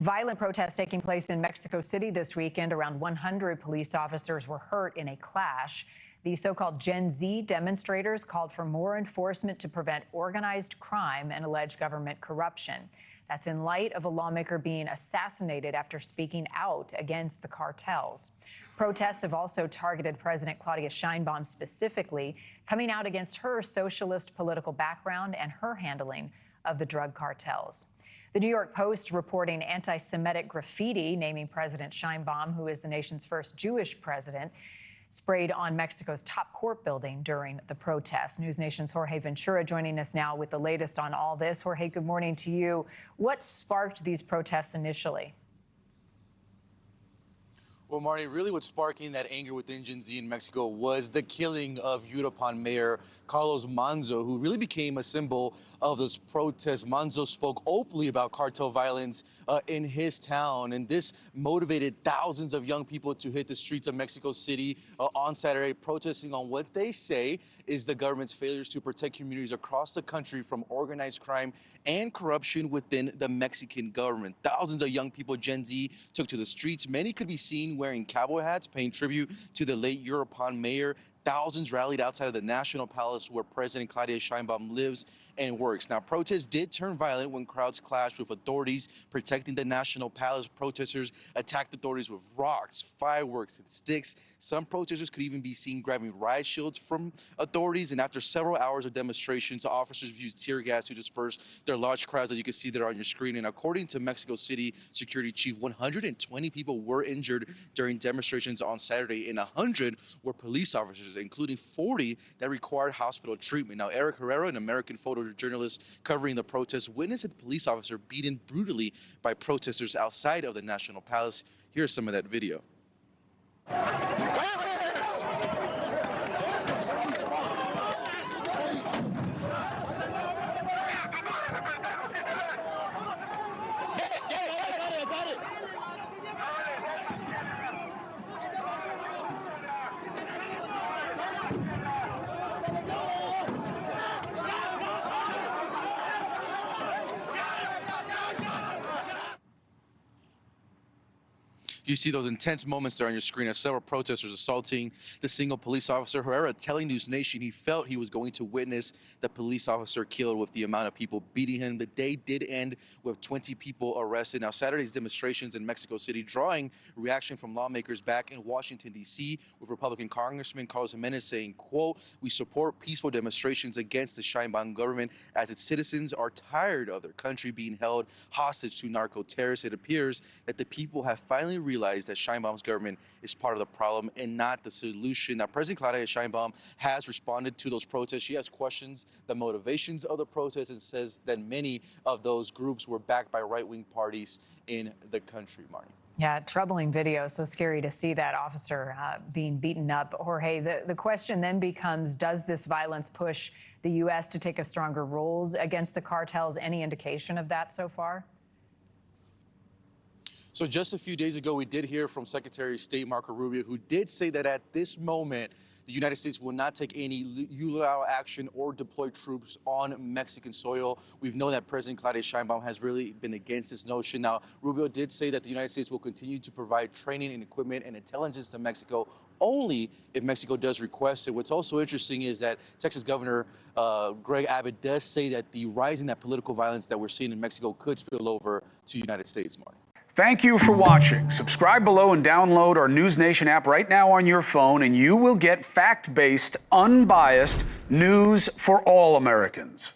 Violent protests taking place in Mexico City this weekend. Around 100 police officers were hurt in a clash. The so-called Gen Z demonstrators called for more enforcement to prevent organized crime and alleged government corruption. That's in light of a lawmaker being assassinated after speaking out against the cartels. Protests have also targeted President Claudia Sheinbaum specifically, coming out against her socialist political background and her handling of the drug cartels. The New York Post reporting anti-Semitic graffiti naming President Sheinbaum, who is the nation's first Jewish president, sprayed on Mexico's top court building during the protests. NewsNation's Jorge Ventura joining us now with the latest on all this. Jorge, good morning to you. What sparked these protests initially? Well, Marty, really what's sparking that anger within Gen Z in Mexico was the killing of Yucatan Mayor Carlos Manzo, who really became a symbol of this protest. Manzo spoke openly about cartel violence in his town, and this motivated thousands of young people to hit the streets of Mexico City on Saturday, protesting on what they say is the government's failures to protect communities across the country from organized crime and corruption within the Mexican government. Thousands of young people, Gen Z, took to the streets. Many could be seen wearing cowboy hats, paying tribute to the late Yucatan mayor. Thousands rallied outside of the National Palace where President Claudia Sheinbaum lives and works. Now, protests did turn violent when crowds clashed with authorities protecting the National Palace. Protesters attacked authorities with rocks, fireworks, and sticks. Some protesters could even be seen grabbing riot shields from authorities. And after several hours of demonstrations, officers used tear gas to disperse their large crowds, as you can see there on your screen. And according to Mexico City Security Chief, 120 people were injured during demonstrations on Saturday, and 100 were police officers, including 40 that required hospital treatment. Now, Eric Herrera, an American photojournalist covering the protests, witnessed a police officer beaten brutally by protesters outside of the National Palace. Here's some of that video. You see those intense moments there on your screen as several protesters assaulting the single police officer. Herrera telling NewsNation he felt he was going to witness the police officer killed with the amount of people beating him. The day did end with 20 people arrested. Now, Saturday's demonstrations in Mexico City drawing reaction from lawmakers back in Washington, D.C., with Republican Congressman Carlos Jimenez saying, quote, "We support peaceful demonstrations against the Sheinbaum government as its citizens are tired of their country being held hostage to narco-terrorists. It appears that the people have finally realized that Sheinbaum's government is part of the problem and not the solution." Now, President Claudia Sheinbaum has responded to those protests. She has questioned the motivations of the protests and says that many of those groups were backed by right-wing parties in the country, Marty. Yeah, troubling video. So scary to see that officer being beaten up. Jorge, the question then becomes, does this violence push the U.S. to take a stronger role against the cartels? Any indication of that so far? So just a few days ago, we did hear from Secretary of State Marco Rubio, who did say that at this moment, the United States will not take any unilateral action or deploy troops on Mexican soil. We've known that President Claudia Sheinbaum has really been against this notion. Now, Rubio did say that the United States will continue to provide training and equipment and intelligence to Mexico only if Mexico does request it. What's also interesting is that Texas Governor Greg Abbott does say that the rise in that political violence that we're seeing in Mexico could spill over to the United States, Marty. Thank you for watching. Subscribe below and download our NewsNation app right now on your phone, and you will get fact-based, unbiased news for all Americans.